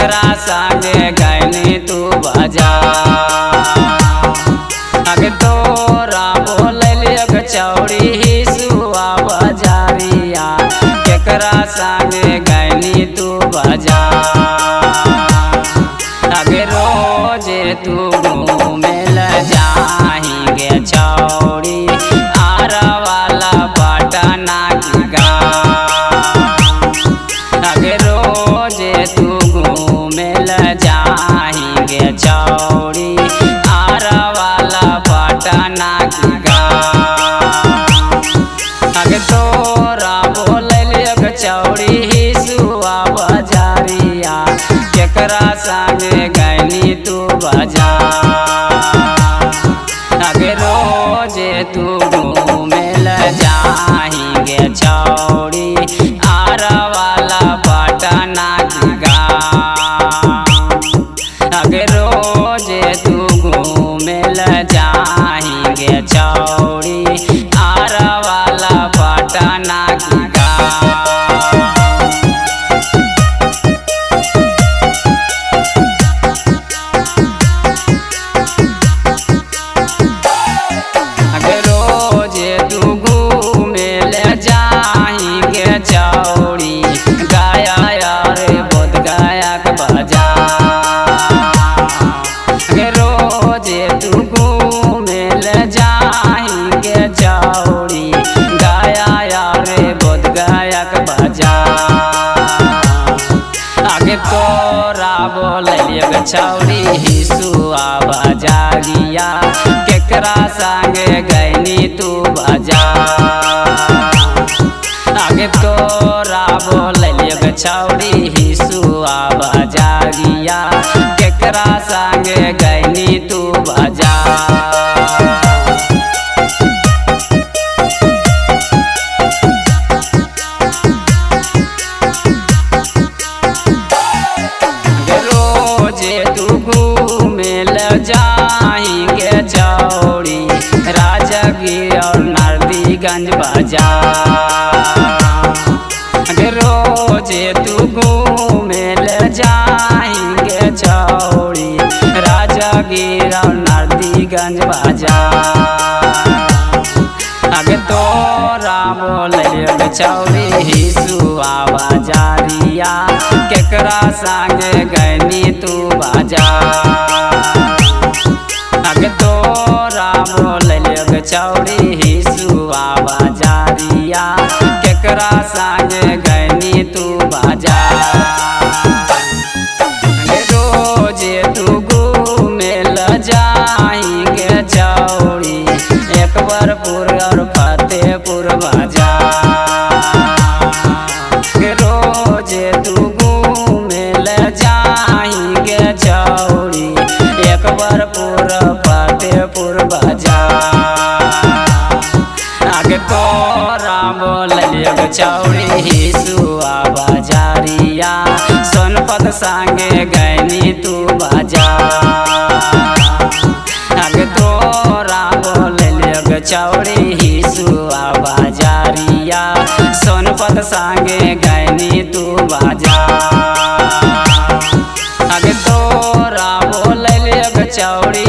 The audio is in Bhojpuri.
केकरा संगे गैनी तू बाजार। आगे तोरा बोलिए चौड़ी हिसुआ बाजारिया, केकरा संगे गैनी तू बाजार। आगे रोजे तू घूमे ल जाएंगे चौड़ी आरा वाला पटना की गाँव। आगे रोजे तू घूमे ल जाएंगे चौड़ी आरा वाला पटना की गाँव। आगे तोरा बोलिए चौड़ी हिसुआ बाजारिया, केकरा संगे गैनी तू बाजार। आगे रोजे तू घूमे ल जाएंगे चौड़ी आरा वाला पटना की गाँव। आगे रोजे तू घूमे ल जाएंगे चौड़ी आरा वाला पटना की गाँव। चौड़ी गया यार बोध गया के बाजार। रोजे तू घूमे ल जाएंगे चौड़ी गया यार बोध गया के बाजार। आगे तोरा बोलिए चौड़ी हिसुआ बाजारिया, केकरा संगे गैनी तू बाजार। आगे तोरा बोलिए चौड़ी हिसुआ बाजारिया, केकरा संगे गैनी तू बाजार। रोजे तू घूमे ल जाएंगे चौड़ी राजगीर और नरदीगंज बाजार। रोजे तू घूमे ल जाएंगे चौड़ी राजगीर और नरदीगंज बाजार। आगे तोरा बोलिए चौड़ी हिसुआ बाजारिया, केकरा संगे गैनी तू बाजार। आगे तोरा बोलिए चौड़ी हिसुआ बाजारिया, केकरा संगे गैनी तू बाजार। रोजे तू घूमे ल जाएंगे चौड़ी एकबरपुर और फतेहपुर बाजार। रोजे तू घूमे ल जाएंगे चौड़ी एकबरपुर फतेहपुर बाजार। आगे तोरा बोलिए चौड़ी हिसुआ बाजारिया, सोनपत संगे गैनी तू बाजार। आगे तोरा बोलिए चौड़ी हिसुआ बाजारिया, सोनपत संगे गैनी तू बाजार। आगे तोरा बोलिए चौड़ी